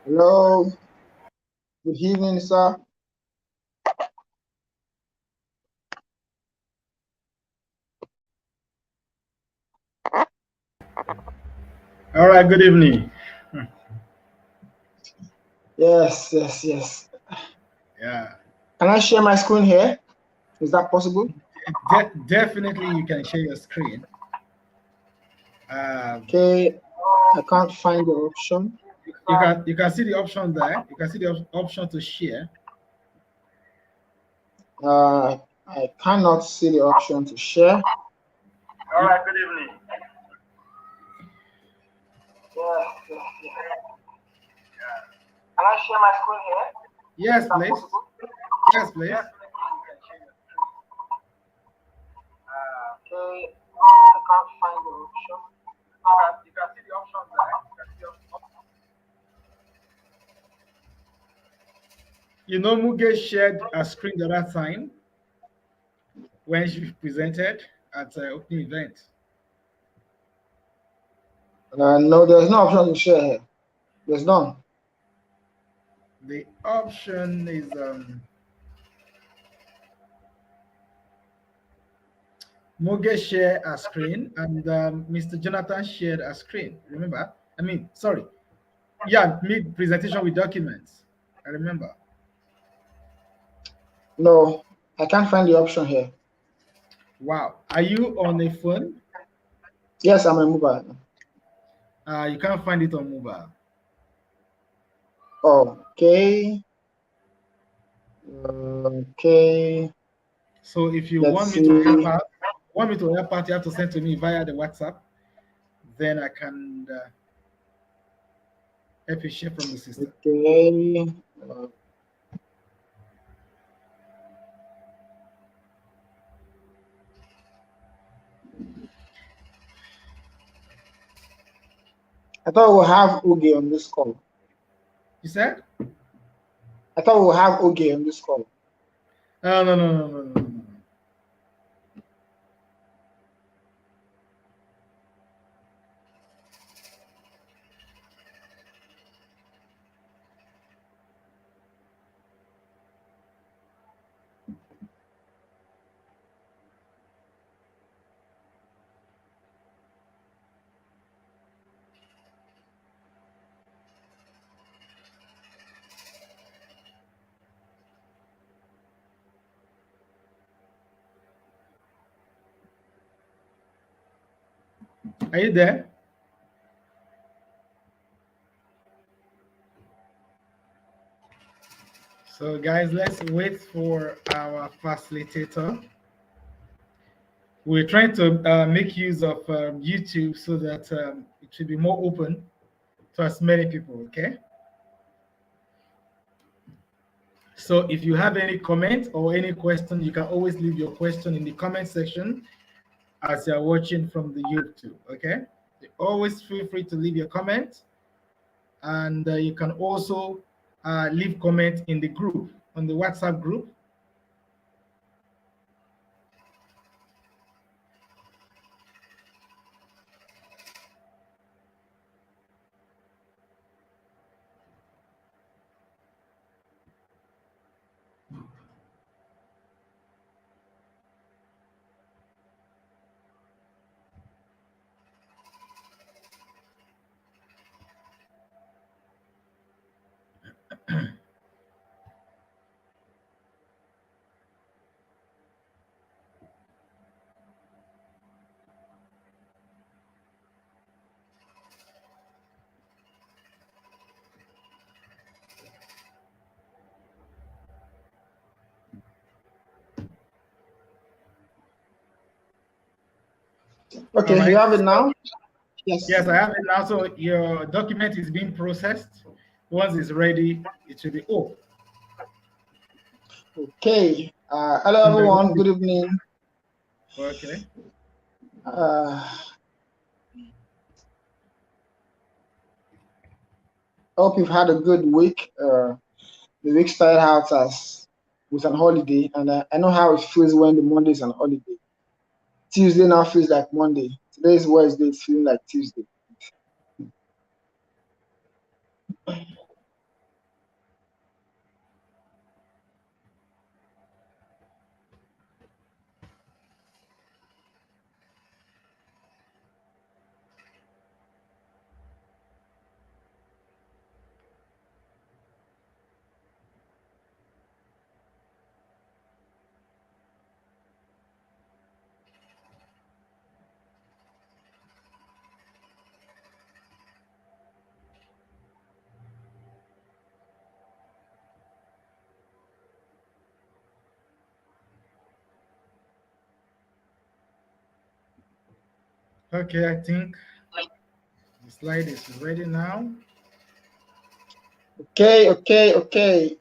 Hello, good evening, sir. All right, good evening. Yes. Yeah, Can I share my screen here? Is that possible? definitely you can share your screen. Um, Okay, I can't find the option. you can see the option there. You can see the option to share. I cannot see the option to share. All right, good evening. Yes. Can I share my screen here? Yes, Is that please. possible? Yes, please. Okay, I can't find the option. You can see the option there. Muge shared a screen the other time when she presented at the opening event. No, there's no option to share here. There's none. The option is Muge shared a screen and Mr. Jonathan shared a screen. Remember? Sorry. Yeah, mid presentation with documents. I remember. No, I can't find the option here. Wow. Are you on a phone? Yes, I'm a mobile. You can't find it on mobile. Okay. Okay. So if you Let's want me to help see. out, you have to send to me via the WhatsApp. Then I can help you share from the system. Okay. I thought we'll have Uge on this call. You said? I thought we'll have Uge on this call. No. Are you there? So guys, let's wait for our facilitator. We're trying to make use of YouTube so that it should be more open to as many people, okay? So if you have any comment or any question, you can always leave your question in the comment section as you're watching from the YouTube, okay? Always feel free to leave your comment, and you can also leave comment in the group, on the WhatsApp group. All Okay, you right. have it now? Yes. Yes, I have it now. So your document is being processed. Once it's ready, it should be open. Okay. Hello, everyone. Good evening. Okay. Hope you've had a good week. The week started out as with an holiday, and I know how it feels when the Monday is an holiday. Tuesday now feels like Monday. Today is Wednesday. It's feeling like Tuesday. Okay, I think the slide is ready now. Okay, okay, okay.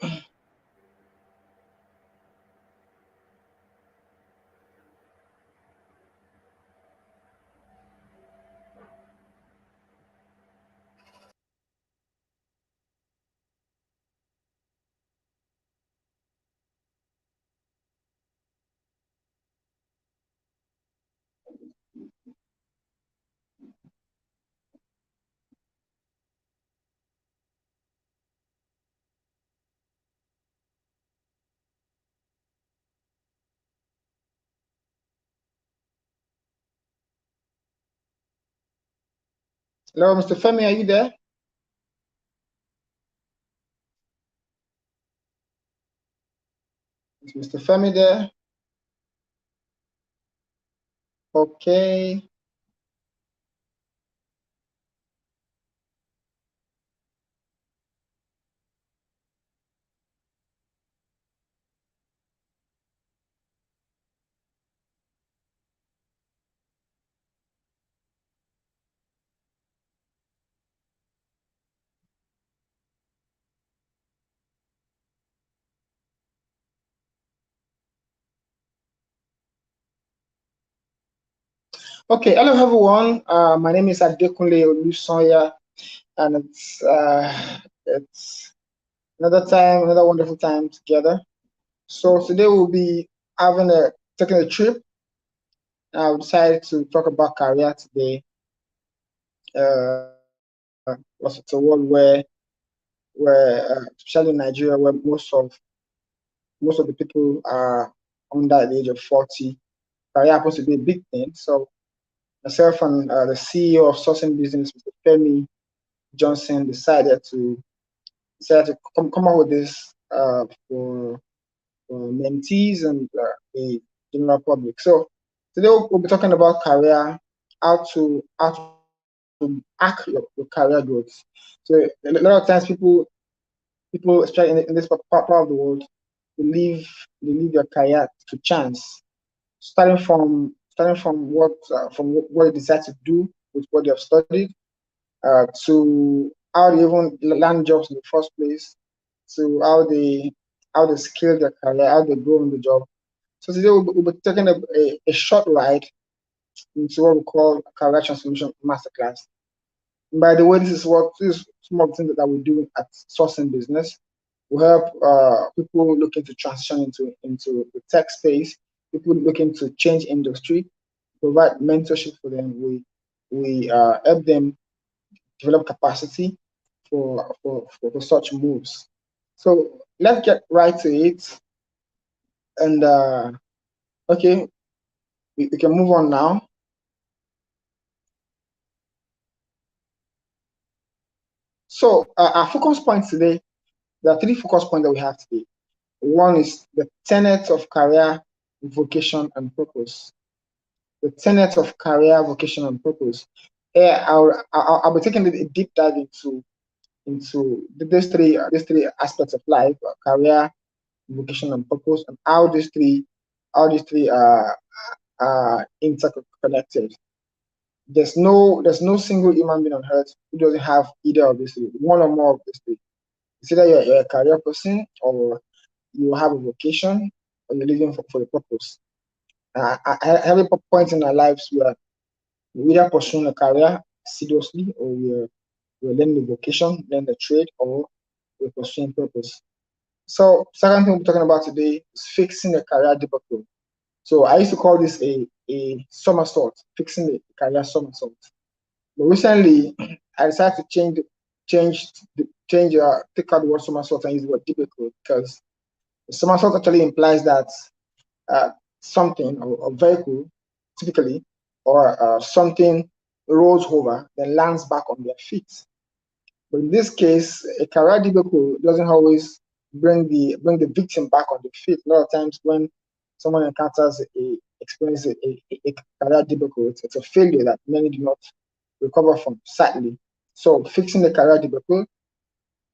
Hello, Mr. Femi, are you there? Is Mr. Femi there? Okay. Okay, hello everyone. My name is Adekunle Olusanya, and it's another time, another wonderful time together. So today we'll be taking a trip. We decided to talk about career today. It's a world where especially in Nigeria, where most of the people are under the age of 40. Career happens to be a big thing. So myself and the CEO of SourceIn Business, Mr. Femi Johnson, decided to come up with this for mentees and the general public. So today we'll be talking about career, how to hack your career growth. So a lot of times people especially in this part of the world, they leave their career to chance, starting from what they decide to do with what they have studied, to how they even land jobs in the first place, to how they scale their career, how they grow in the job. So today we'll be taking a short ride into what we call career transformation masterclass. And by the way, this is some of the things that we do at Sourcing Business. We help people looking to transition into the tech space, people looking to change industry, provide mentorship for them. We help them develop capacity for such moves. So let's get right to it. And okay, we can move on now. So our focus points today, there are three focus points that we have today. One is the tenets of career, vocation, and purpose. The tenets of career, vocation, and purpose. Yeah, I'll be taking a deep dive into these three aspects of life: career, vocation, and purpose, and how these three are interconnected. There's no single human being on earth who doesn't have either of these three, one or more of these three. It's either you're a career person, or you have a vocation, or you're living for the purpose. At every point in our lives, we're either pursuing a career seriously, or we're learning a vocation, learning a trade, or we're pursuing purpose. So, second thing we're talking about today is fixing a career debacle. So, I used to call this a somersault, fixing the career somersault. But recently, I decided to take out the word somersault and use the word debacle, because the somersault actually implies that uh, something or vehicle, typically, or something rolls over, then lands back on their feet. But in this case, a career debacle doesn't always bring the victim back on the feet. A lot of times, when someone experiences a career debacle, it's a failure that many do not recover from, sadly. So fixing the career debacle.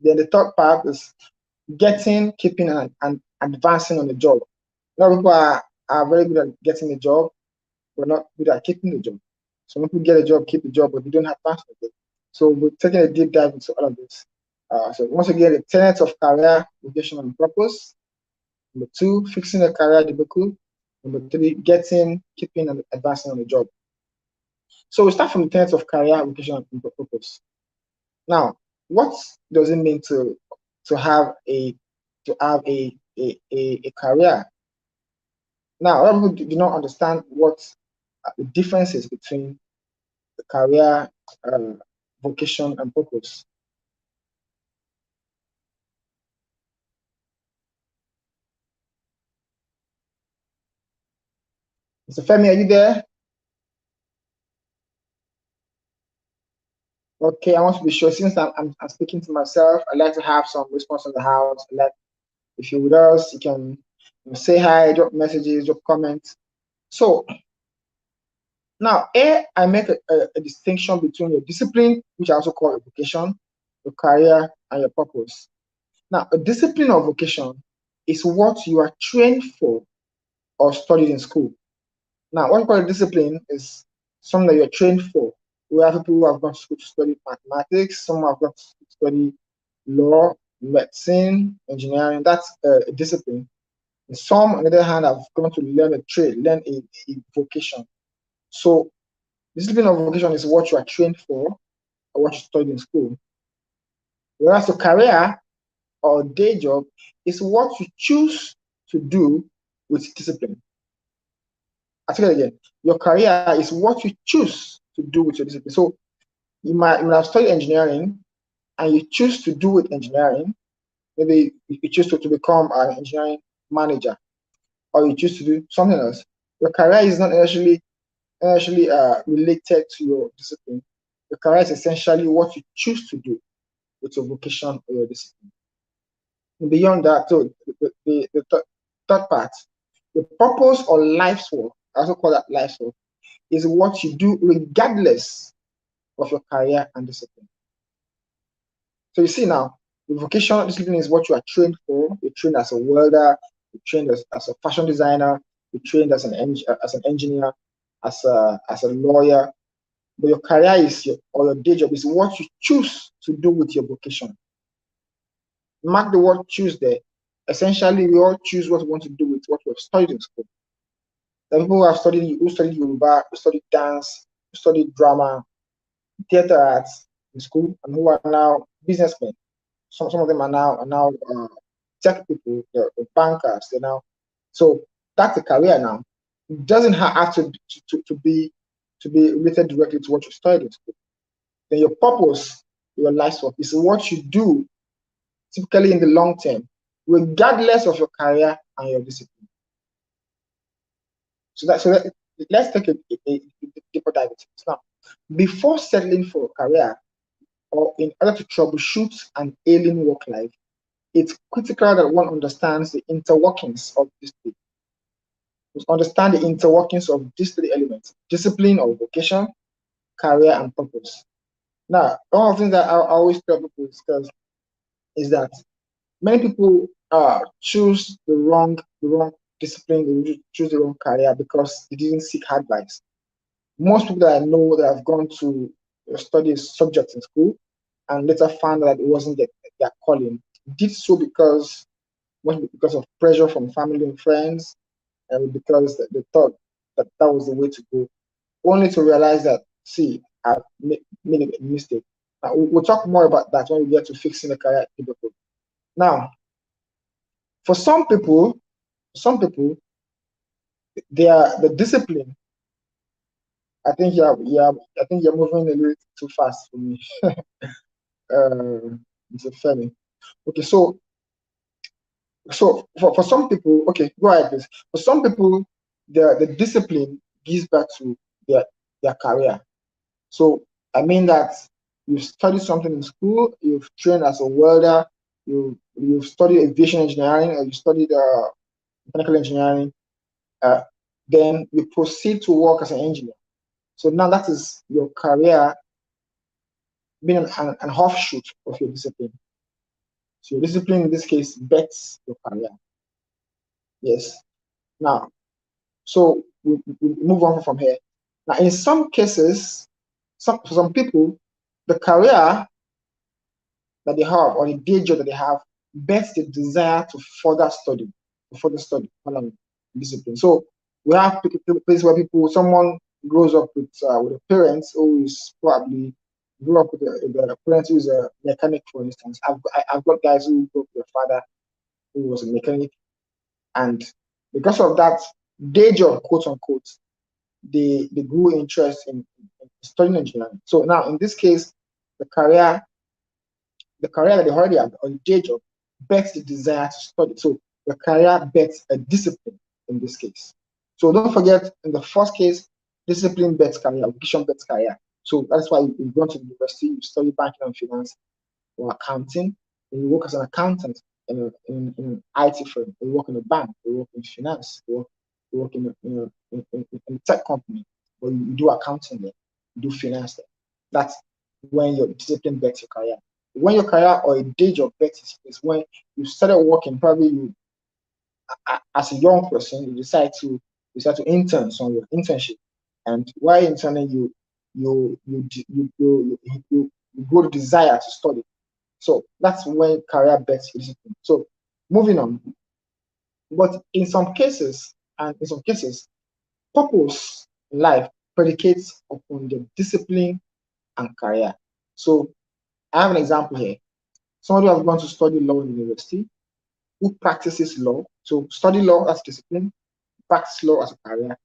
Then the third part is getting, keeping, and advancing on the job. A lot of people are very good at getting a job, but not good at keeping the job. Some people get a job, keep the job, but they don't have plans for it. So we're taking a deep dive into all of this. So once again, the tenets of career, vocation, and purpose. Number 2, fixing a career debacle. Number 3, getting, keeping, and advancing on the job. So we start from the tenets of career, vocation, and purpose. Now, what does it mean to have a career? Now, a lot of people do not understand what the difference is between the career, vocation, and purpose. Mr. Femi, are you there? Okay, I want to be sure. Since I'm speaking to myself, I'd like to have some response on the house. Like, if you're with us, you can say hi, drop messages, drop comments. So now, I make a distinction between your discipline, which I also call a vocation, your career, and your purpose. Now, a discipline or vocation is what you are trained for or studied in school. Now, what we call a discipline is something that you're trained for. We have people who have gone to school to study mathematics, some have gone to school to study law, medicine, engineering. That's a discipline. And some, on the other hand, have gone to learn a trade, learn a vocation. So, discipline or vocation is what you are trained for or what you studied in school. Whereas a career or day job is what you choose to do with discipline. I say it again. Your career is what you choose to do with your discipline. So you might have studied engineering and you choose to do with engineering. Maybe you choose to become an engineering manager, or you choose to do something else. Your career is not actually related to your discipline. Your career is essentially what you choose to do with your vocation or your discipline. And beyond that, so the third part, the purpose or life's work, I also call that life's work, is what you do regardless of your career and discipline. So you see now, the vocational discipline is what you are trained for. You're trained as a welder, you're trained as a fashion designer, you're trained as an engineer, as a lawyer. But your career or your day job is what you choose to do with your vocation. Mark the word choose there. Essentially, we all choose what we want to do with what we have studied in school. There are people who studied Yoruba, who studied dance, who studied drama, theater arts in school, and who are now businessmen. Some of them are now tech people, they're bankers. They're now, so that's a career now. It doesn't have to be related directly to what you studied in school. Then your purpose, your life's work, is what you do typically in the long term, regardless of your career and your discipline. So let's take a deeper dive into this. Now, before settling for a career or in order to troubleshoot an ailing work life, it's critical that one understands the interworkings of these three. Understand the interworkings of these three elements: discipline or vocation, career, and purpose. Now, one of the things that I always tell people is that many people choose the wrong discipline, they choose the wrong career because they didn't seek advice. Most people that I know that have gone to study subjects in school and later found that it wasn't their calling did so because of pressure from family and friends, and because they thought that was the way to go, only to realize that, see, I've made a mistake. Now, we'll talk more about that when we get to fixing the career. Now, for some people, the discipline. I think you're moving a little too fast for me. It's a funny. Okay, so for some people, okay, go ahead, please. For some people, the discipline gives back to their career. So I mean that you've studied something in school, you've trained as a welder, you've studied aviation engineering, or you studied mechanical engineering, then you proceed to work as an engineer. So now that is your career being an offshoot of your discipline. So your discipline in this case bets your career. Yes. Now, so we move on from here. Now, in some cases, for some people, the career that they have or the day job that they have bets the desire to further study, discipline. So we have places where someone grows up with a parent who is probably grew up with a parent who is a mechanic, for instance. I've got guys who grew up with a father who was a mechanic, and because of that day job, quote unquote, they grew interest in studying engineering. So now in this case, the career that they already have on day job bets the desire to study. So the career bets a discipline in this case. So don't forget, in the first case, discipline bets career, vocation bets career. So that's why you go to the university, you study banking and finance or accounting, and you work as an accountant in an IT firm, you work in a bank, you work in finance, you work in a tech company, or you do accounting there, you do finance there. That's when your discipline bets your career. When your career or a day job bets is when you started working, probably you as a young person, you decide to intern somewhere, internship, and while interning, you go to desire to study. So that's when career bets discipline. So moving on, but in some cases, purpose in life predicates upon the discipline and career. So I have an example here. Somebody who has gone to study law in university, who practices law. So study law as discipline, practice law as a career,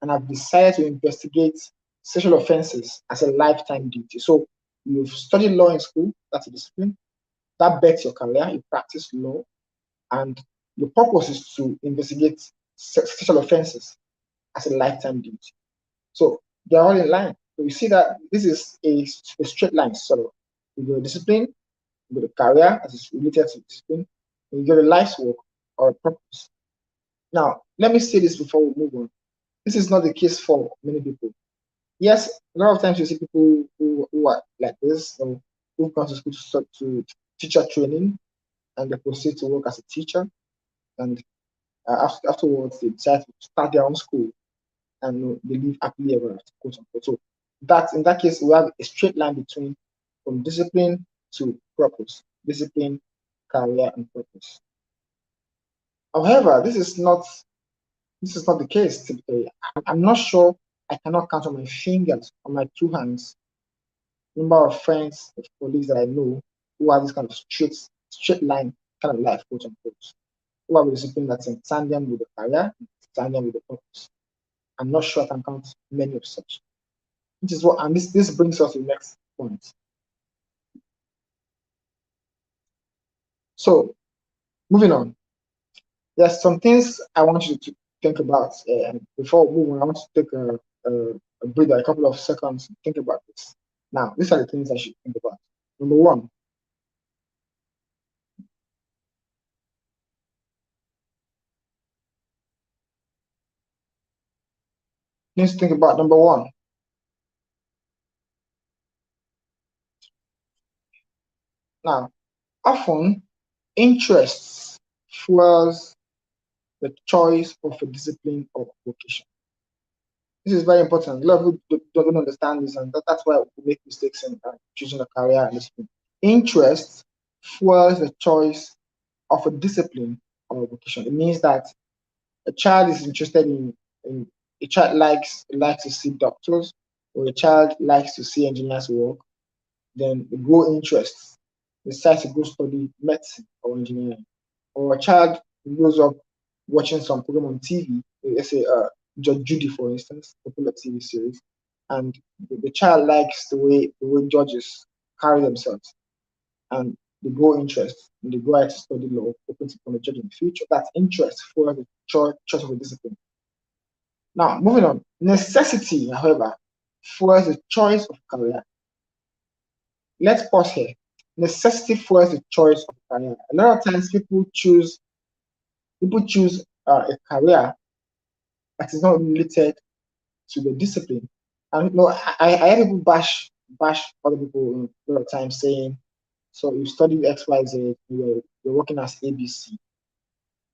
and have decided to investigate sexual offenses as a lifetime duty. So you've studied law in school, that's a discipline. That bets your career, you practice law, and your purpose is to investigate sexual offenses as a lifetime duty. So they're all in line. So you see that this is a straight line. So you go to discipline, you go to career as it's related to discipline, and you go to life's work or purpose. Now, let me say this before we move on. This is not the case for many people. Yes, a lot of times you see people who are like this, who come to school to teacher training, and they proceed to work as a teacher, and afterwards they decide to start their own school, and they live happily ever after, quote unquote. So that in that case, we have a straight line between from discipline to purpose, discipline, career, and purpose. However, this is not the case typically. I'm not sure. I cannot count on my fingers, on my two hands, number of friends, of colleagues that I know who have this kind of straight line kind of life, quote unquote, who have a discipline that's in tandem with the career, in tandem with the purpose. I'm not sure I can count many of such. Which is what, and this brings us to the next point. So, moving on, there's some things I want you to think about. Before we move on, I want to take a breather, a couple of seconds to think about this. Now, these are the things I should think about. Number one, let's think about number one. Now, often interests fuels the choice of a discipline or vocation. This is very important. A lot of people don't understand this, and that's why we make mistakes in choosing a career and discipline. Interest fuels the choice of a discipline or a vocation. It means that a child is interested in a child likes to see doctors, or a child likes to see engineers work, then they grow interests, decide to go study medicine or engineering. Or a child grows up watching some program on TV, let's say Judge Judy, for instance, popular TV series, and the child likes the way judges carry themselves, and they grow interest, and they go out to study law, hoping to become a judge in the future. That's interest for the choice of a discipline. Now, moving on. Necessity, however, fuels the choice of career. Let's pause here. Necessity fuels the choice of career. A lot of times people choose a career that is not related to the discipline. And I hear people bash other people a lot of times saying, so you studied XYZ, you're working as ABC.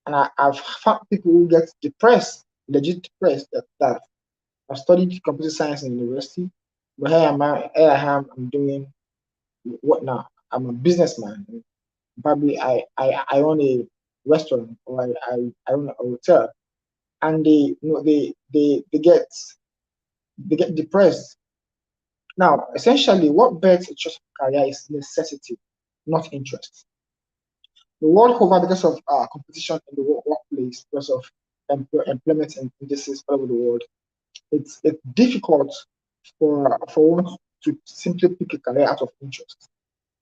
And I've found people who get depressed, legit depressed, that I've studied computer science in university, but I'm doing what now? I'm a businessman. Probably I own a restaurant, or I own a hotel, and they get depressed. Now, essentially, what bets a choice of career is necessity, not interest. The world over because of competition in the workplace, because of employment indices all over the world. It's difficult for one to simply pick a career out of interest.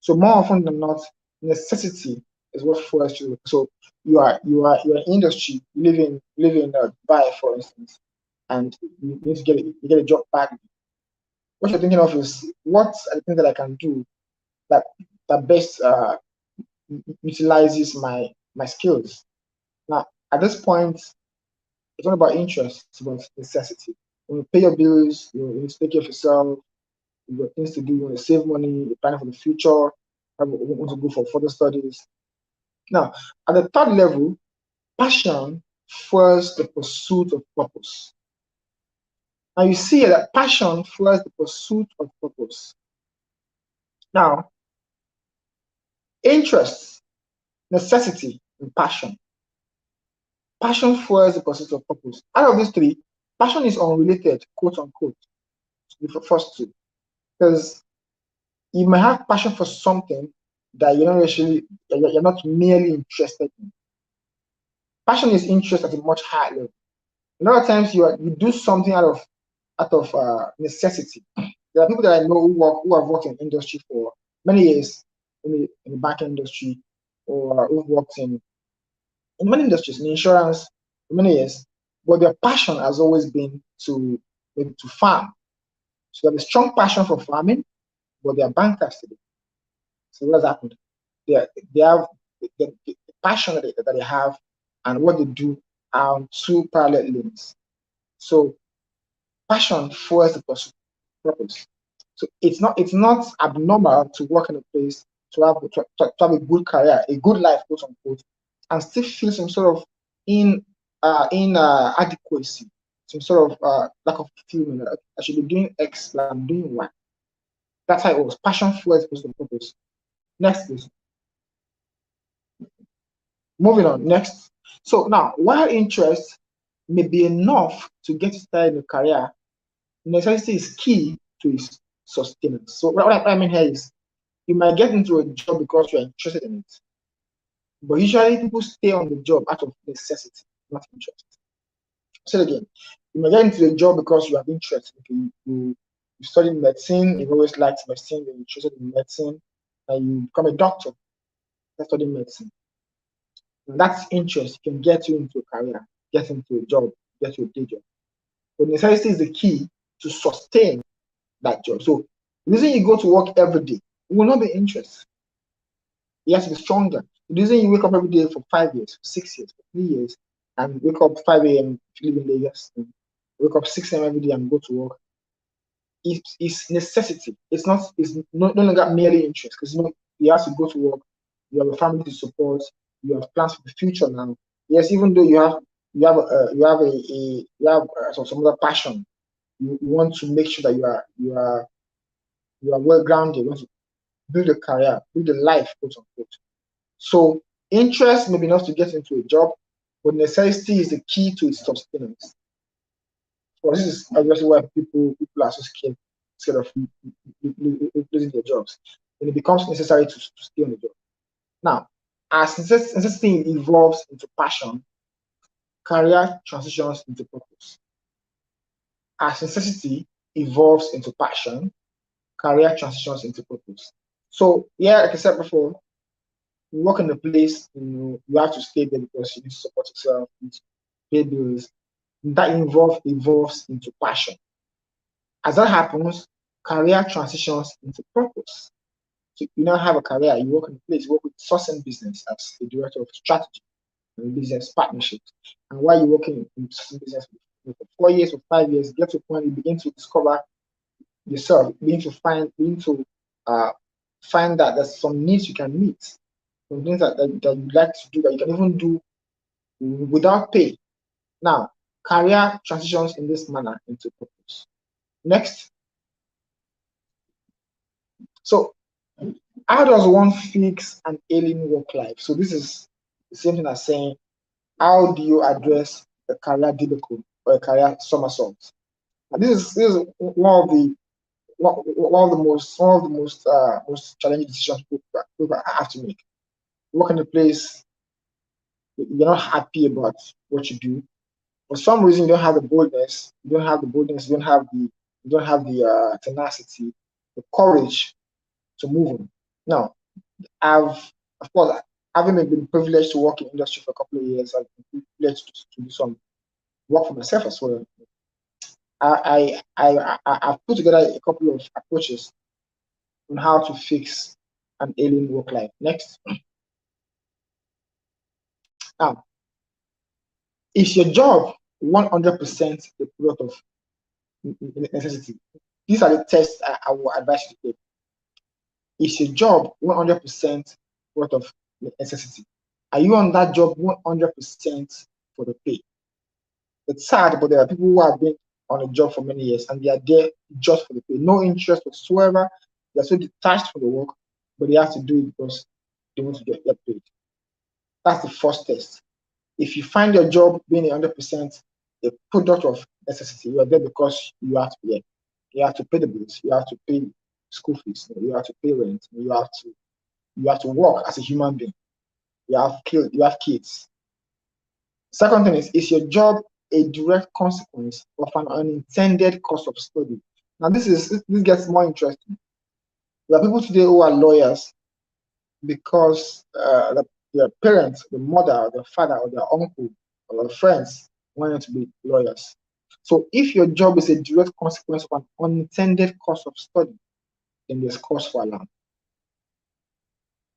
So more often than not, necessity is what forces you. So you're in industry, live in Dubai, for instance, and you need to get a job badly. What you're thinking of is what are the things that I can do that best utilizes my skills. Now, at this point, it's not about interest, it's about necessity. When you pay your bills, you need to take care of yourself, you got things to do, you want to save money, you're planning for the future, you want to go for further studies. Now, at the third level, passion fuels the pursuit of purpose. Now, you see that passion fuels the pursuit of purpose. Now, interest, necessity, and passion. Passion fuels the pursuit of purpose. Out of these three, passion is unrelated, quote unquote, to the first two. Because you might have passion for something that you're not merely interested in. Passion is interest at a much higher level. A lot of times you do something out of necessity. There are people that I know who have worked in industry for many years, in the banking industry, or who've worked in many industries, in insurance for many years, but their passion has always been to maybe to farm. So they have a strong passion for farming, but they are bankers today. So what has happened? They have the passion that they have and what they do are on two parallel lanes. So passion fuels the purpose. So it's not abnormal to work in a place to have a good career, a good life, quote unquote, and still feel some sort of inadequacy, some sort of lack of fulfillment. I should be doing X, but I'm doing Y. That's how it was. Passion fuels the purpose. Next, please. Moving on. Next. So now, while interest may be enough to get started in a career, necessity is key to its sustenance. So what I mean here is you might get into a job because you're interested in it, but usually people stay on the job out of necessity, not interest. Say it again. You might get into a job because you have interest. You studied medicine, you've always liked medicine, you're interested in medicine, and you become a doctor, you study medicine. And that's interest can get you into a career, get into a job, get you a day job. But necessity is the key to sustain that job. So the reason you go to work every day will not be interest. You have to be stronger. The reason you wake up every day for 5 years, for 6 years, for 3 years, and wake up 5 a.m. if you live in Lagos, and wake up 6 a.m. every day and go to work, it's necessity. It's no longer merely interest, because you have to go to work, you have a family to support, you have plans for the future now. Yes, even though you have some other passion, you want to make sure that you are well grounded. You want to build a career, build a life, quote unquote. So interest may be enough to get into a job, but necessity is the key to its sustenance. So this is obviously why people are so scared of losing their jobs. And it becomes necessary to stay on the job. Now, as necessity evolves into passion, career transitions into purpose. As necessity evolves into passion, career transitions into purpose. So yeah, like I said before, you work in a place, you have to stay there because you need to support yourself, you need to pay bills. That evolves into passion. As that happens, career transitions into purpose. So you now have a career, you work in a place, you work with SourceIn business as the director of strategy and business partnerships. And while you're working in business for 4 years or 5 years, get to a point you begin to discover yourself, begin to find that there's some needs you can meet, some things that you'd like to do that you can even do without pay. Now, career transitions in this manner into purpose. Next. So how does one fix an ailing work life? So this is the same thing as saying, how do you address a career debacle or a career somersault? And this is most challenging decisions people have to make. Work in a place you're not happy about what you do. For some reason, you don't have the boldness. You don't have the boldness. You don't have the tenacity, the courage to move on. Now, of course, having been privileged to work in industry for a couple of years, I've been privileged to do some work for myself as well. I've put together a couple of approaches on how to fix an alien work life. Next. Now, is your job 100% the product of necessity? These are the tests I will advise you to take. Is your job 100% worth of necessity? Are you on that job 100% for the pay? It's sad, but there are people who have been on a job for many years and they are there just for the pay, no interest whatsoever. They're so detached from the work, but they have to do it because they want to get paid. That's the first test. If you find your job being 100% a product of necessity, you are there because you have to be there. You have to pay the bills. You have to pay school fees. You have to pay rent. You have to work as a human being. You have kids. Second thing is your job a direct consequence of an unintended course of study? Now this gets more interesting. There are people today who are lawyers because their parents, the mother, or their father, or their uncle, or their friends wanted to be lawyers. So if your job is a direct consequence of an unintended course of study, then there's cause for alarm.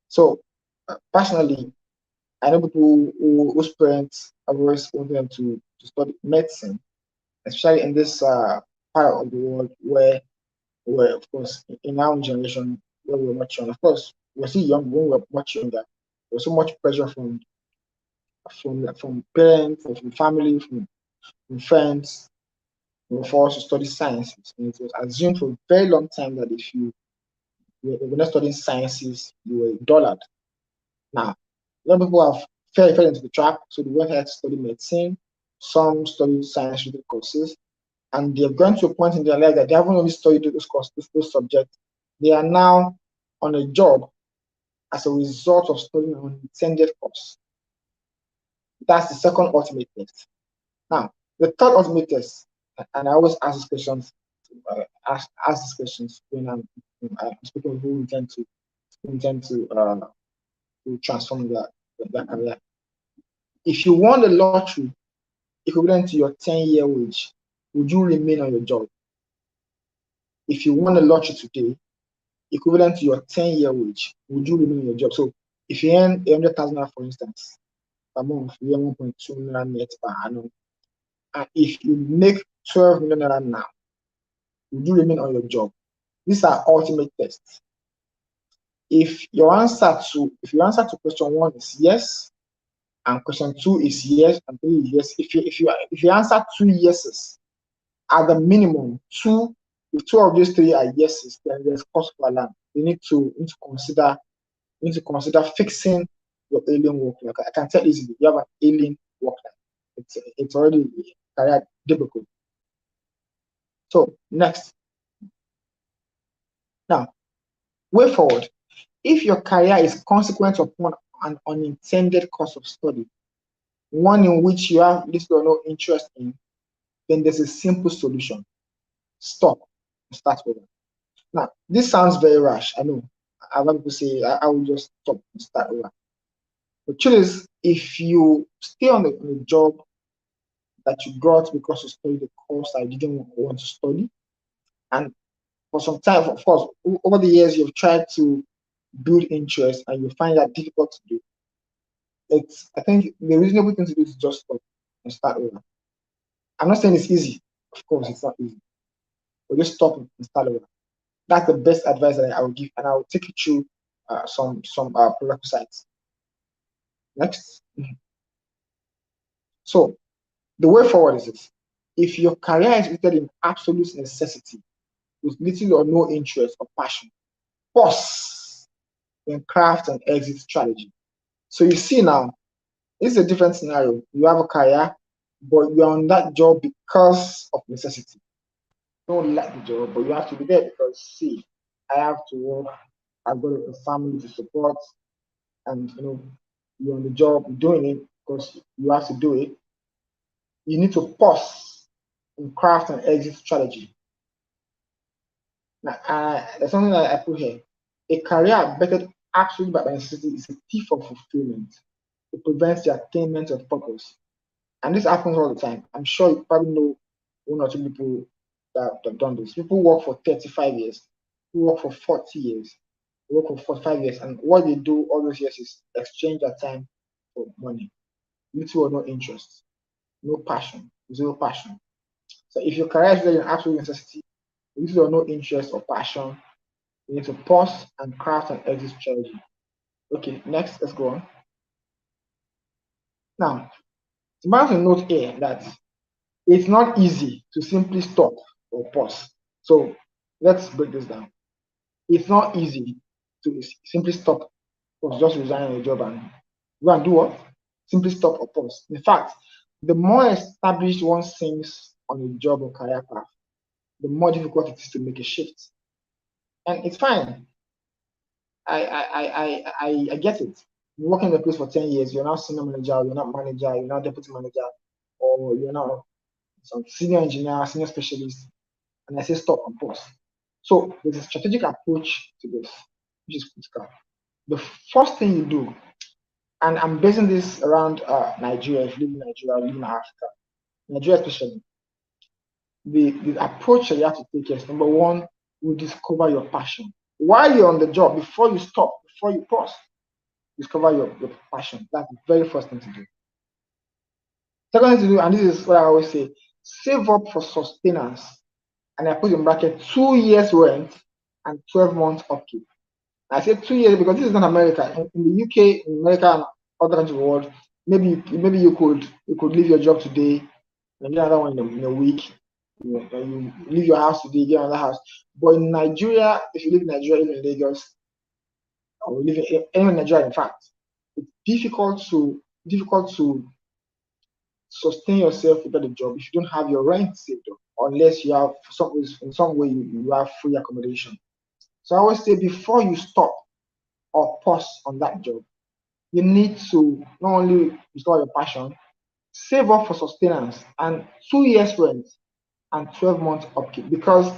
So personally, I know people whose parents have always wanted them to study medicine, especially in this part of the world where of course, in our generation, when we were much younger, of course, we were still young when we were much younger. There was so much pressure from parents, from family, from friends, for us to study sciences. And it was assumed for a very long time that if you were not studying sciences, you were dullard. Now, a lot of people have fell into the trap, so they went ahead to study medicine. Some studied science-related courses, and they've gone to a point in their life that they haven't only studied those courses, those subjects. They are now on a job as a result of studying an unintended course. That's the second ultimate test. Now, the third ultimate test, and I always ask these questions, ask these questions when I'm speaking with who intend to transform their career. If you won the lottery equivalent to your 10-year wage, would you remain on your job? If you won the lottery today, equivalent to your 10-year wage, would you remain on your job? So if you earn 100,000, for instance, per month, you earn 1.2 million net per annum. And if you make 12 million naira now, would you remain on your job? These are ultimate tests. If your answer to question 1 is yes, and question 2 is yes, and 3 is yes, if you answer 2 yeses, at the minimum, if 2 of these 3 are yeses, then there's cause for alarm. You need to consider fixing your alien work life. I can tell easily, you have an alien work life. It's already career difficult. So next. Now, way forward. If your career is consequent upon an unintended course of study, one in which you have little or no interest in, then there's a simple solution. Stop and start over. Now, this sounds very rash. I know. A lot of people say, I will just stop and start over. The truth is, if you stay on the job that you got because you studied the course that you didn't want to study, and for some time, of course, over the years, you've tried to build interest and you find that difficult to do, I think the reasonable thing to do is just stop and start over. I'm not saying it's easy. Of course, it's not easy. But just stop and start over. That's the best advice that I will give, and I will take you through some prerequisites. Next. So the way forward is this. If your career is rooted in absolute necessity with little or no interest or passion, pause, then craft an exit strategy. So you see now, this is a different scenario. You have a career, but you're on that job because of necessity. You don't like the job, but you have to be there because, see, I have to work, I've got a family to support, and you're on the job, you're doing it because you have to do it. You need to pause and craft an exit strategy. Now, there's something that I put here. A career bettered absolutely by necessity is a thief of fulfillment. It prevents the attainment of purpose. And this happens all the time. I'm sure you probably know one or two people that have done this. People work for 35 years, people work for 40 years, they work for 45 years, and what they do all those years is exchange their time for money. Little or no interest, no passion, zero passion. So if your career is really an absolute necessity, little or no interest or passion, you need to pause and craft an exit strategy. Okay, next, let's go on. Now, it's important to note here that it's not easy to simply stop or pause. So let's break this down. It's not easy to simply stop or just resign your job and go and do what? Simply stop or pause. In fact, the more established one seems on a job or career path, the more difficult it is to make a shift. And it's fine. I get it. You work in the place for 10 years, you're now senior manager, you're not manager, you're now deputy manager, or you're now some senior engineer, senior specialist, and I say stop and pause. So there's a strategic approach to this, which is critical. The first thing you do, and I'm basing this around Nigeria, if you live in Nigeria, live in Africa, Nigeria especially, the approach that you have to take is number one, you discover your passion. While you're on the job, before you stop, before you pause, discover your passion. That's the very first thing to do. Second thing to do, and this is what I always say, save up for sustenance. And I put in bracket 2 years rent and 12 months upkeep. I say 2 years because this is not America. In the UK, in America, and other countries of the world, maybe you could leave your job today and get another one in a week. You leave your house today, get another house. But in Nigeria, if you live in Nigeria, live in Lagos, or live anywhere in Nigeria, in fact, it's difficult to sustain yourself without a job if you don't have your rent saved up, unless you have in some way you have free accommodation. So I always say before you stop or pause on that job, you need to not only discover your passion, save up for sustenance and 2 years rent and 12 months upkeep. Because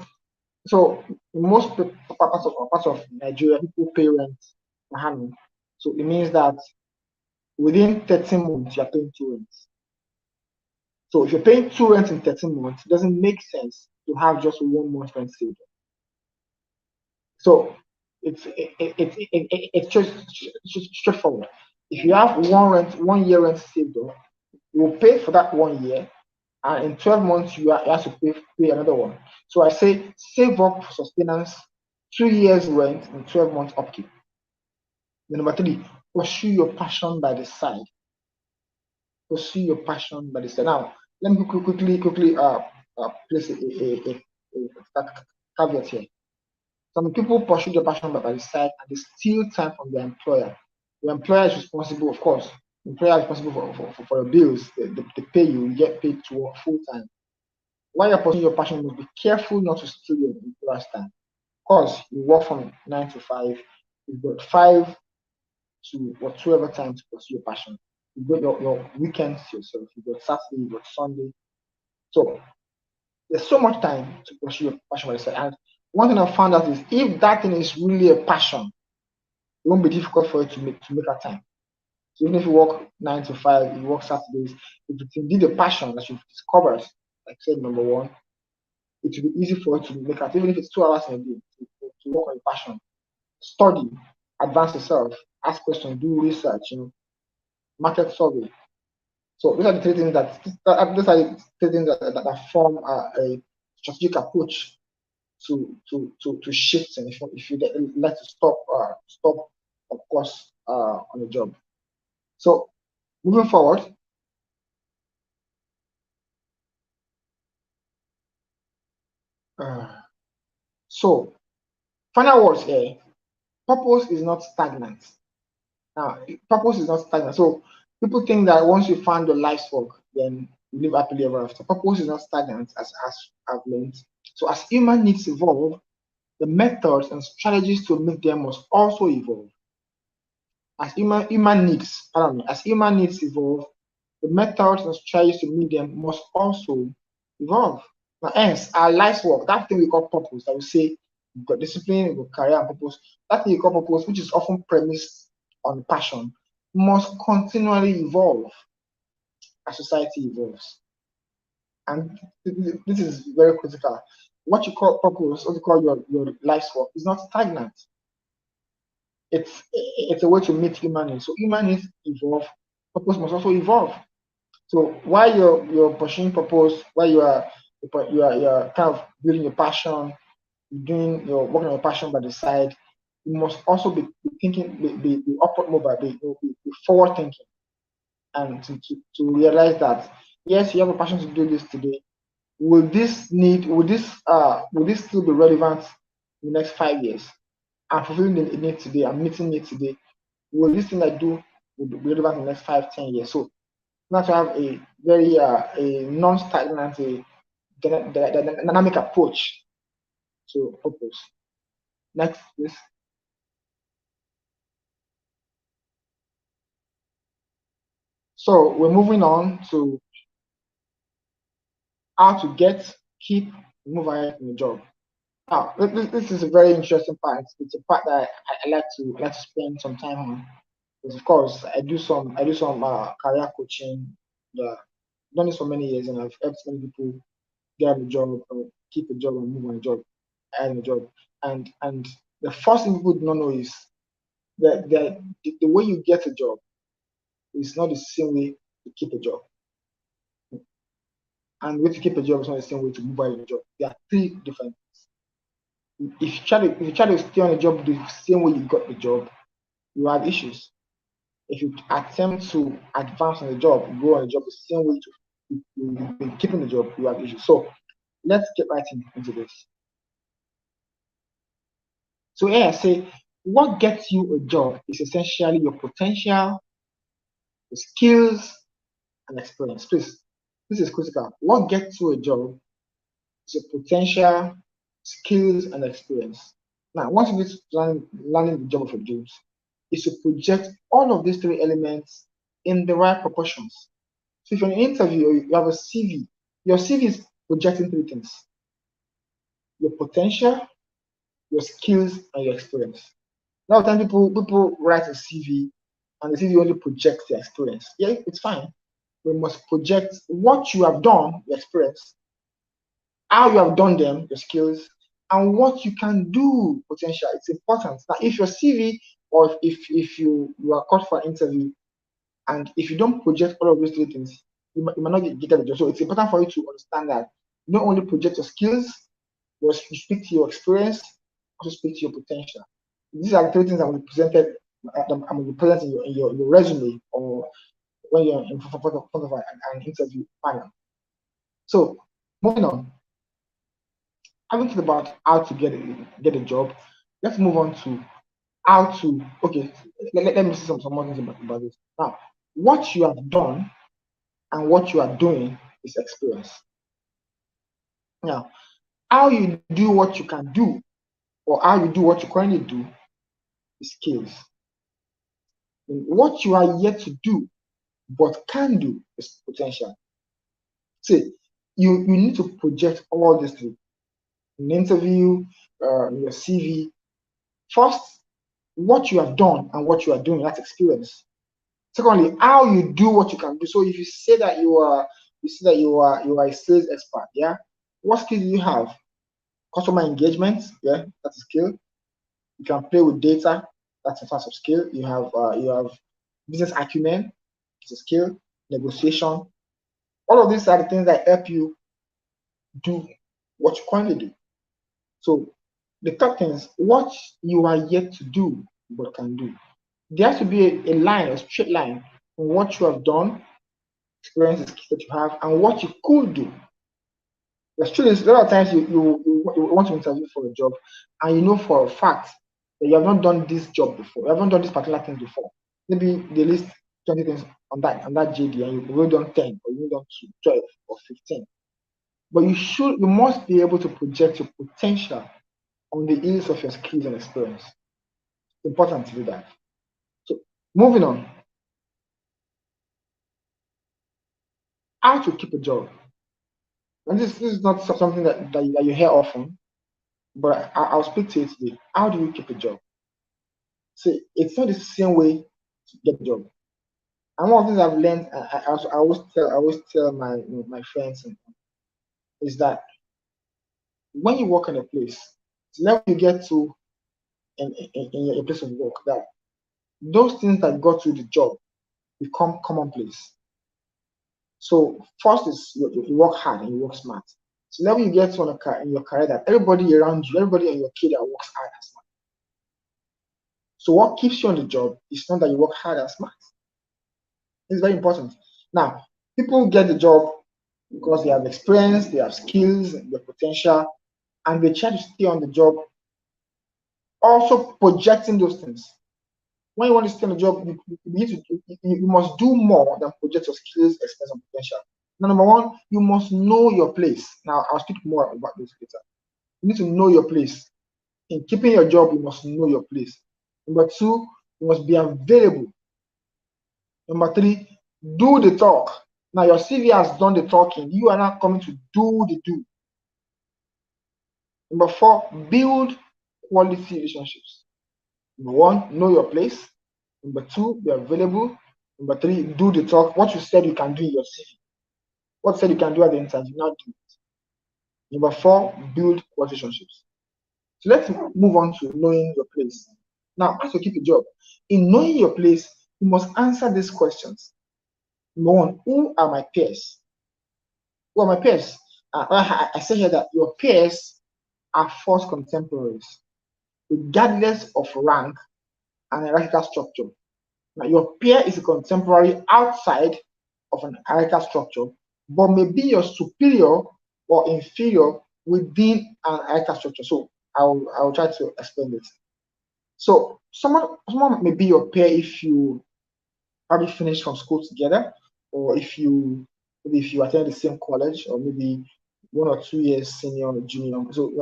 so in most parts of Nigeria, people pay rent per annum. So it means that within 13 months you're paying two rents. So if you're paying two rents in 13 months, it doesn't make sense to have just 1 month rent saved. So it's just straightforward. If you have 1 year rent saved up, you will pay for that 1 year, and in 12 months you have to pay another one. So I say save up for sustenance, 2 years rent, and 12 months upkeep. Then number three, pursue your passion by the side. Pursue your passion by the side. Now, let me quickly place a caveat here. Some people pursue their passion by the side and they steal time from their employer. The employer is responsible, of course. The employer is responsible for your bills. They pay you, you get paid to work full time. While you're pursuing your passion, you must be careful not to steal your employer's time. Of course, you work from 9 to 5, you've got 5 to whatever time to pursue your passion. You've got your weekends to yourself, you've got Saturday, you've got Sunday. So there's so much time to pursue your passion by the side. And one thing I found out is if that thing is really a passion, it won't be difficult for you to make that time. So even if you work 9 to 5, you work Saturdays, if it's indeed a passion that you've discovered, like I said, number one, it will be easy for you to make it, even if it's 2 hours in a day, to work on your passion. Study, advance yourself, ask questions, do research, market survey. So these are the three things that form a strategic approach to shifting if you like to stop of course on the job. So moving forward, So, final words here. Purpose is not stagnant. Now, purpose is not stagnant. So, people think that once you find your life's work, then you live happily ever after. Purpose is not stagnant, as I've learned. So, as human needs evolve, the methods and strategies to meet them must also evolve. As human needs, as human needs evolve, the methods and strategies to meet them must also evolve. Now, hence, our life's work, that thing we call purpose, that we say we've got discipline, we've got career and purpose, that thing we call purpose, which is often premised on passion, must continually evolve as society evolves. And this is very critical. What you call purpose, what you call your life's work, is not stagnant. It's a way to meet human needs. So human needs evolve, purpose must also evolve. So while you're pursuing purpose, while you're kind of building your passion, you're working on your passion by the side, you must also be thinking, be upward mobile, be forward thinking, and to realize that yes, you have a passion to do this today. Will this still be relevant in the next 5 years? I'm fulfilling the need today, I'm meeting it today. Will this thing I do will be relevant in the next 5-10 years? So not to have a very a non-stagnant, a dynamic approach to purpose. Next, please. So we're moving on to how to get, keep, move ahead in the job. Now, this is a very interesting part. It's a part that I like to spend some time on. Because of course, I do some career coaching. Yeah, I've done this for many years, and I've helped many people get a job, or keep a job, and move on a job, add a job. And the first thing people do not know is that the way you get a job is not the same way to keep a job. And the way to keep a job is not the same way to move on a job. There are three different things. If you try to stay on a job the same way you got the job, you have issues. If you attempt to advance on the job, grow on the job the same way you've been keeping the job, you have issues. So let's get right into this. So here I say, what gets you a job is essentially your potential, your skills, and experience. Please, this is critical. What gets you a job is your potential, skills, and experience. Now, once you get to landing the job of your dreams, is to project all of these three elements in the right proportions. So if you're in an interview or you have a CV, your CV is projecting three things: your potential, your skills, and your experience. A lot of times people write a CV and the CV only projects their experience. Yeah, it's fine. We must project what you have done, your experience, how you have done them, your skills, and what you can do, potential. It's important. Now, if your CV or if you are called for an interview and if you don't project all of those three things, you might not get the job. So it's important for you to understand that you not only project your skills, but you speak to your experience, also speak to your potential. These are the three things that will be presented. I'm going to present in your resume or when you're in front of an interview panel. So moving on, having thought about how to get a job, let's move on to how to. Okay, let me see some more things about this. Now, what you have done and what you are doing is experience. Now, how you do what you can do or how you do what you currently do is skills. And what you are yet to do but can do is potential. See, you need to project all these things in interview, in your CV. First, what you have done and what you are doing, that's experience. Secondly, how you do what you can do. So if you say that you are a sales expert, yeah, what skill do you have? Customer engagement, yeah, that's a skill. You can play with data, that's a type of skill. You have business acumen, it's a skill. Negotiation, all of these are the things that help you do what you currently do. So the third thing is what you are yet to do but can do. There has to be a line, a straight line on what you have done, experiences that you have, and what you could do. The truth is, a lot of times you want to interview for a job, and you know for a fact that you have not done this job before, you haven't done this particular thing before. Maybe they list 20 things on that JD, and you've only done 10, or you've done 12 or 15. But you must be able to project your potential on the heels of your skills and experience. It's important to do that. So moving on. How to keep a job. And this is not something that you hear often, but I'll speak to it today. How do you keep a job? See, it's not the same way to get a job. And one of the things I've learned, I always tell my friends is that when you work in a place, the level you get to in your place of work, that those things that got you the job become commonplace. So first is you work hard and you work smart. So level you get to in your career, that everybody around you, everybody in your career works hard and smart. So what keeps you on the job is not that you work hard and smart. It's very important. Now, people get the job because they have experience, they have skills, their potential, and they try to stay on the job, also projecting those things. When you want to stay on the job, you must do more than project your skills, experience, and potential. Now, number one, you must know your place. Now, I'll speak more about this later. You need to know your place. In keeping your job, you must know your place. Number two, you must be available. Number three, do the talk. Now, your CV has done the talking. You are now coming to do the do. Number four, build quality relationships. Number one, know your place. Number two, be available. Number three, do the talk. What you said you can do in your CV. What you said you can do at the interview, now do it. Number four, build quality relationships. So let's move on to knowing your place. Now, as to keep a job, in knowing your place, you must answer these questions. Number one, who are my peers? Who are my peers? I say here that your peers are first contemporaries, regardless of rank and hierarchical structure. Now, your peer is a contemporary outside of an hierarchical structure, but may be your superior or inferior within an hierarchical structure. So I'll try to explain this. So someone may be your peer if you probably finished from school together, or if you attend the same college, or maybe 1 or 2 years senior or junior. So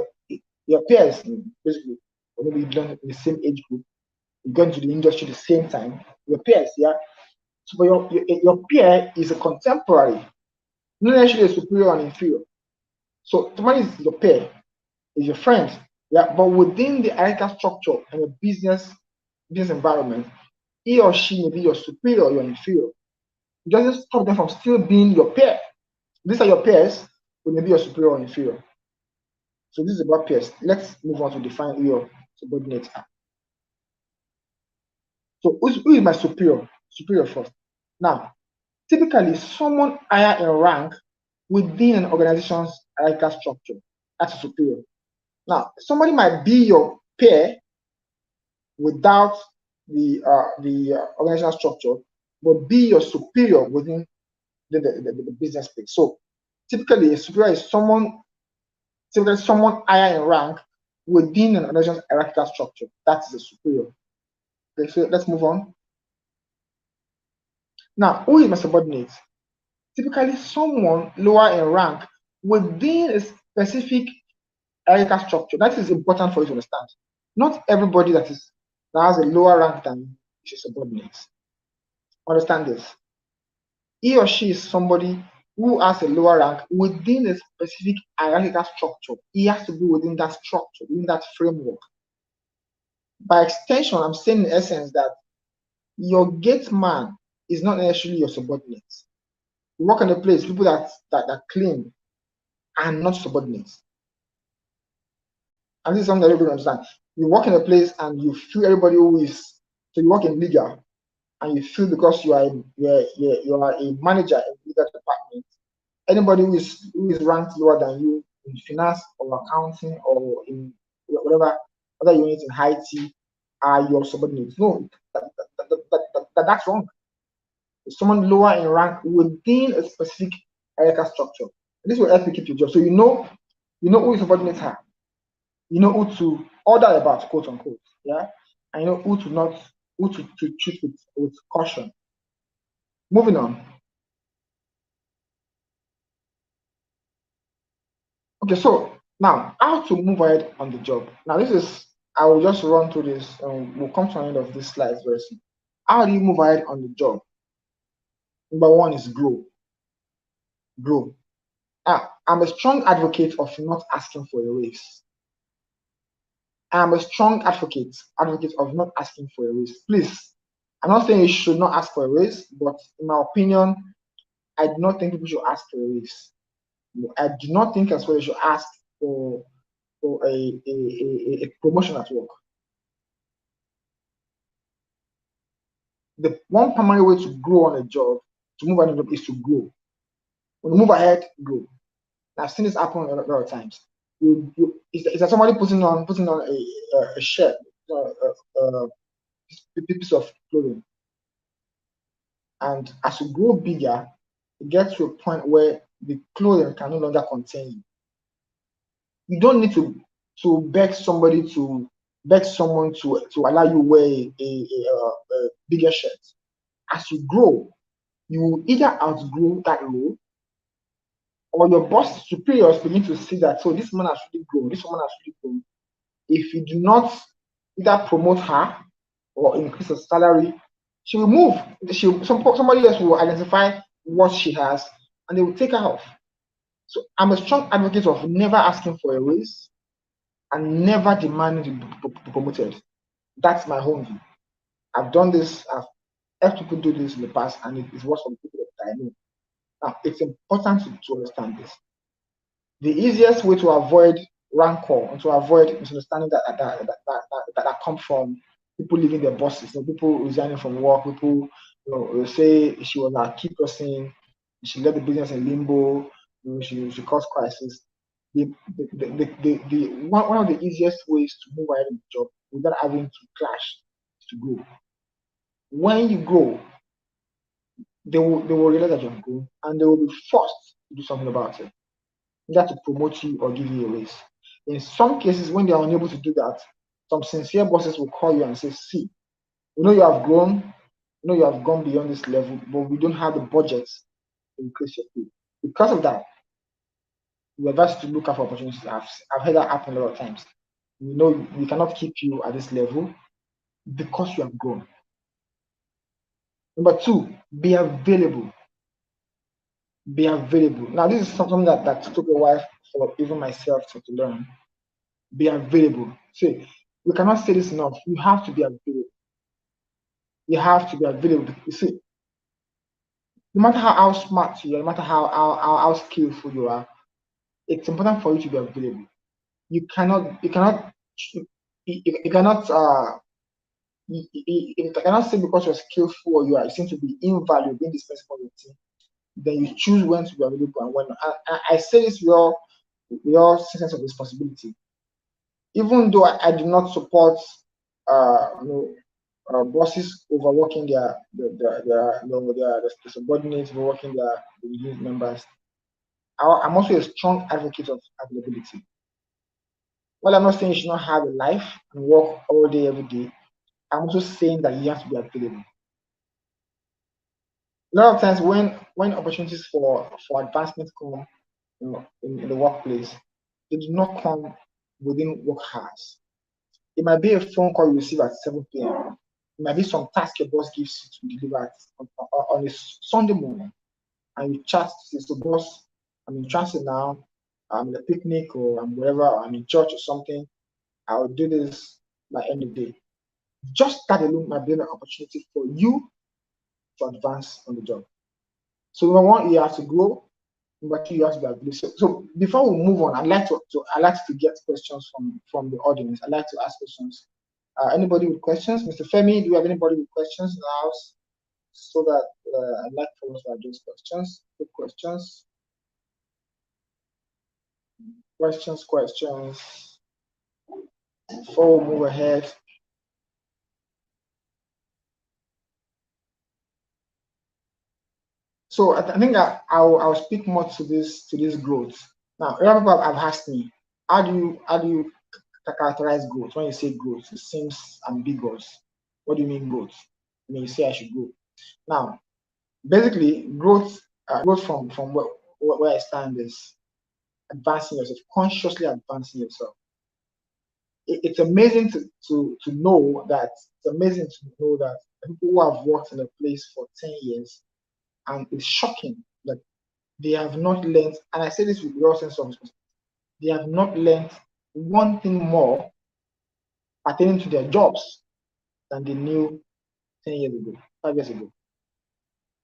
your peers basically, or maybe you belong in the same age group, you go into the industry at the same time. Your peers, yeah. So your peer is a contemporary, not necessarily a superior and inferior. So somebody is your peer, is your friend, yeah. But within the hierarchical structure and your business environment, he or she may be your superior or your inferior. It doesn't stop them from still being your peer. These are your peers, but maybe your superior or inferior. So this is about peers. Let's move on to define who your subordinates are. So who is my superior? Superior first. Now, typically someone higher in rank within an organization's hierarchical structure. That's a superior. Now, somebody might be your peer without the organizational structure, but be your superior within the business space. So typically a superior is someone higher in rank within an organization's hierarchical structure. That is a superior. Okay, so let's move on. Now, who is my subordinate? Typically someone lower in rank within a specific hierarchical structure. That is important for you to understand. Not everybody that has a lower rank than you is a subordinate. Understand this. He or she is somebody who has a lower rank within a specific hierarchical structure. He has to be within that structure, within that framework. By extension, I'm saying in essence that your gate man is not necessarily your subordinate. You work in a place, people that claim are not subordinates. And this is something that everybody understand. You work in a place and you feel everybody who is, so you work in legal and you feel because you are a manager in the legal department, anybody who is ranked lower than you in finance or accounting or in whatever other units in IT are your subordinates. No, that's wrong. Someone lower in rank within a specific hierarchical structure This will help you keep your job. So you know who your subordinates are. You know who to order about, quote unquote. Yeah. And you know who to treat with caution. Moving on. Okay, so now how to move ahead on the job. Now I will just run through this and we'll come to the end of this slide very soon. How do you move ahead on the job? Number one is grow. Grow. I'm a strong advocate of not asking for a raise. I'm a strong advocate of not asking for a raise. Please, I'm not saying you should not ask for a raise, but in my opinion, I do not think people should ask for a raise. I do not think as well you should ask for a promotion at work. The one primary way to grow on a job, to move on a job, is to grow. When you move ahead, grow. I've seen this happen a lot of times. It's like somebody putting on a shirt, a piece of clothing, and as you grow bigger, it gets to a point where the clothing can no longer contain you. You don't need to beg someone to allow you wear a bigger shirt. As you grow, you will either outgrow that role, or your boss superiors begin to see that, so this man has really grown, this woman has really grown. If you do not either promote her or increase her salary, she will move. Somebody else will identify what she has and they will take her off. So I'm a strong advocate of never asking for a raise and never demanding to be promoted. That's my home view. I've done this, I've helped people do this in the past, and it works for people that I know. Now, it's important to understand this. The easiest way to avoid rancor and to avoid misunderstanding that come from people leaving their bosses, people resigning from work, people say she was a key person, she left the business in limbo, she caused crisis. One of the easiest ways to move ahead in the job without having to clash is to grow. When you grow, they will realize that you're grown and they will be forced to do something about it, either to promote you or give you a raise. In some cases, when they are unable to do that, some sincere bosses will call you and say, see, we know you have grown, we know you have gone beyond this level, but we don't have the budget to increase your pay. Because of that, we advise you to look out for opportunities. I've heard that happen a lot of times. We know we cannot keep you at this level because you have grown. Number two, be available. Be available. Now, this is something that took a while for even myself to learn. Be available. See, we cannot say this enough. You have to be available. You have to be available. You see, no matter how smart you are, no matter how skillful you are, it's important for you to be available. You cannot you cannot say because you're skillful or you seem to be invaluable, indispensable in the team, then you choose when to be available and when not. I say this with all sense of responsibility. Even though I do not support bosses overworking their subordinates, overworking their unit members, I'm also a strong advocate of availability. While I'm not saying you should not have a life and work all day, every day, I'm also saying that you have to be available. A lot of times when opportunities for advancement come in the workplace, they do not come within work hours. It might be a phone call you receive at 7 p.m. It might be some task your boss gives you to deliver on a Sunday morning, and you chat to say, so boss, I'm in transit now, I'm in a picnic or I'm wherever, I'm in church or something, I'll do this by end of the day. Just that alone might be an opportunity for you to advance on the job. So number one, you have to grow. Number two, you have to be available. So before we move on, I'd like to get questions from the audience. I'd like to ask questions. Anybody with questions? Mr. Femi, do you have anybody with questions in the house? So that I'd like for us to address questions. Good questions. Questions. Before we move ahead. So I think I'll speak more to this growth. Now, a lot of people have asked me, how do you characterize growth? When you say growth, it seems ambiguous. What do you mean growth? I mean, you say I should grow. Now, basically, growth from where I stand is advancing yourself, consciously advancing yourself. It's amazing to know that people who have worked in a place for 10 years, and it's shocking that they have not learned, and I say this with real sense of responsibility, they have not learned one thing more pertaining to their jobs than they knew 10 years ago, 5 years ago.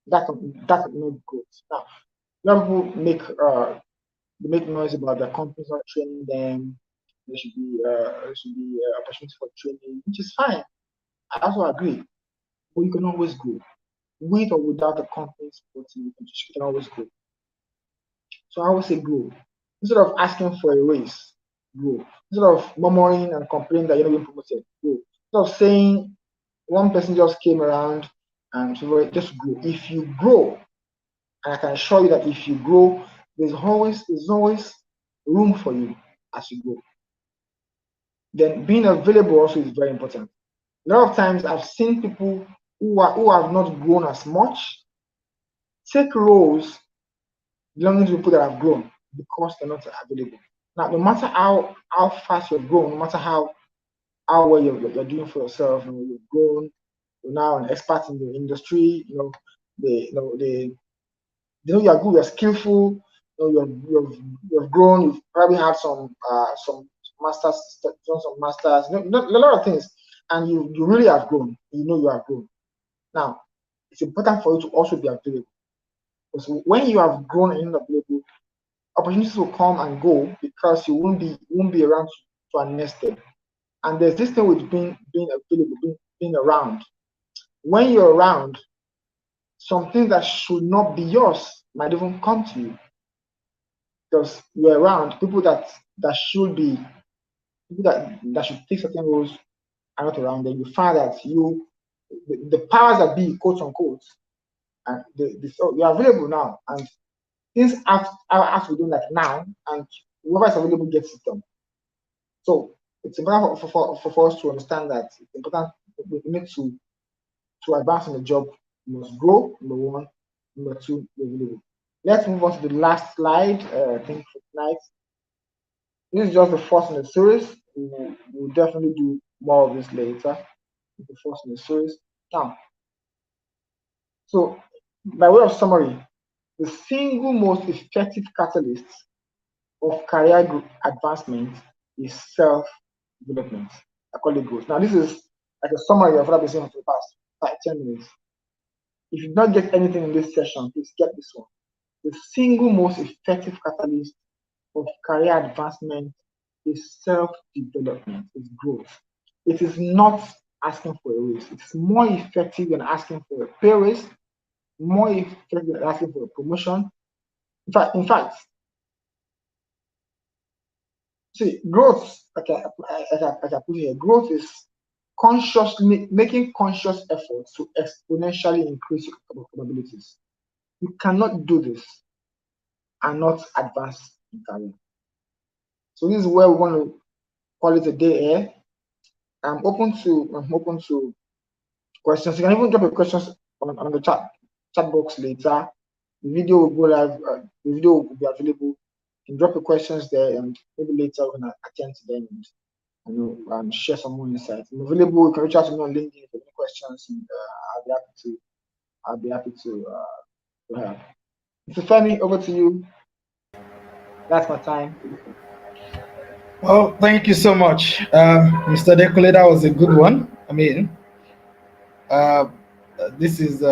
That's not growth. Now, a lot of people they make noise about their companies not training them. There should be opportunity for training, which is fine. I also agree. But you can always grow. With or without the company supporting you, you can always grow. So I always say grow. Instead of asking for a raise, grow. Instead of murmuring and complaining that you're not being promoted, grow. Instead of saying one person just came around and so just grow. If you grow, and I can assure you that if you grow, there's always room for you as you grow. Then being available also is very important. A lot of times I've seen people who have not grown as much take roles belonging to people that have grown because they're not available. Now, no matter how fast you've grown, no matter how well you're doing for yourself, you've grown, you're now an expert in the industry, they know you're good, you're skillful, you've grown, you've probably had some masters, done some masters, a lot of things, and you really have grown. You have grown. Now, it's important for you to also be available, because when you have grown and not available, opportunities will come and go because you won't be around to harness them. And there's this thing with being available, being around. When you're around, something that should not be yours might even come to you, because you're around people that should be people that should take certain roles are not around. Then you find that the powers that be, quote unquote, and so you're available now, and things have to be done like now, and whoever is available gets it done. So it's important for us to understand that it's important. We need to advance in the job. You must grow, number one. Number two, be available. Let's move on to the last slide. I think for tonight. This is just the first in the series. We'll definitely do more of this later. The first in the series. Now, so by way of summary, the single most effective catalyst of career advancement is self-development. I call it growth. Now, this is like a summary of what I've been saying for the past 10 minutes. If you did not get anything in this session, please get this one. The single most effective catalyst of career advancement is self-development, is growth. It is not asking for a raise. It's more effective than asking for a pay raise, more effective than asking for a promotion. In fact, see, growth, like I put here, growth is consciously making conscious efforts to exponentially increase your capabilities. You cannot do this and not advance in career. So this is where we want to call it a day here. I'm open to questions. You can even drop your questions on the chat box later. The video will go live. The video will be available. You can drop your questions there, and maybe later we're gonna attend to them and share some more insights. I'm available. You can reach out to me on LinkedIn for any questions, and I'll be happy to help. Mr. Femi, over to you. That's my time. Well, thank you so much, Mr. Adekunle. That was a good one. I mean, uh, this is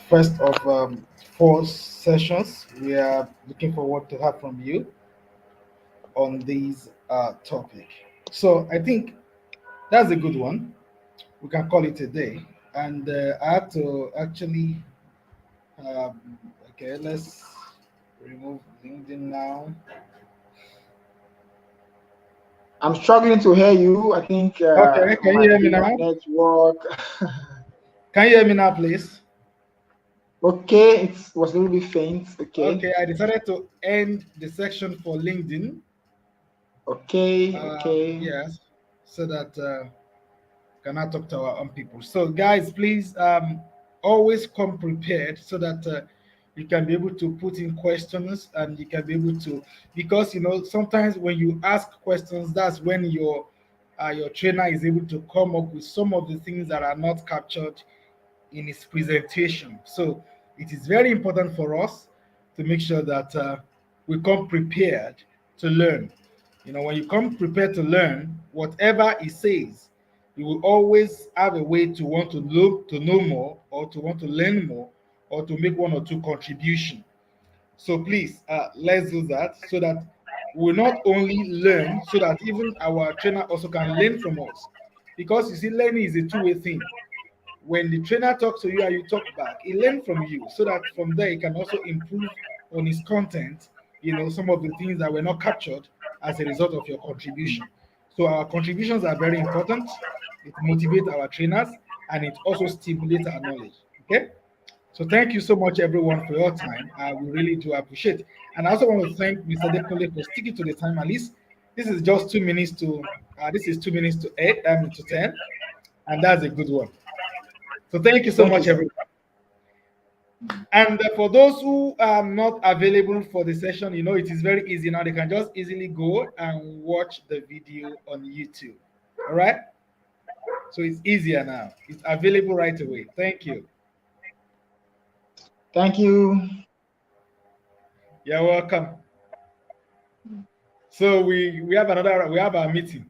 first of four sessions. We are looking forward to have from you on these topic. So I think that's a good one. We can call it a day. And I have to actually, okay, let's remove LinkedIn now. I'm struggling to hear you. I think Okay, can you might hear be me my now? network. Can you hear me now, please? Okay, it was a little bit faint. Okay. Okay, I decided to end the section for LinkedIn. Okay. Okay. Yes, so that can I talk to our own people. So, guys, please always come prepared so that you can be able to put in questions and you can be able to, because sometimes when you ask questions, that's when your trainer is able to come up with some of the things that are not captured in his presentation. So it is very important for us to make sure that we come prepared to learn. When you come prepared to learn, whatever he says, you will always have a way to want to know more, or to want to learn more, or to make one or two contribution. So please, let's do that so that we not only learn, so that even our trainer also can learn from us. Because you see, learning is a two-way thing. When the trainer talks to you and you talk back, he learns from you, so that from there he can also improve on his content, some of the things that were not captured as a result of your contribution. So our contributions are very important. It motivates our trainers and it also stimulates our knowledge. Okay. So thank you so much, everyone, for your time. We really do appreciate. And I also want to thank Mr. Adekunle for sticking to the time. At least this is just 2 minutes to. This is 2 minutes to 8. To 10, and that's a good one. So thank you so Thank you, much, sir. everyone. And for those who are not available for the session, it is very easy now. They can just easily go and watch the video on YouTube. All right. So it's easier now. It's available right away. Thank you. Thank you. You're welcome. So we have our meeting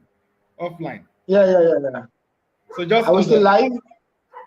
offline. Yeah, yeah, yeah, yeah. So just Are we on still the live?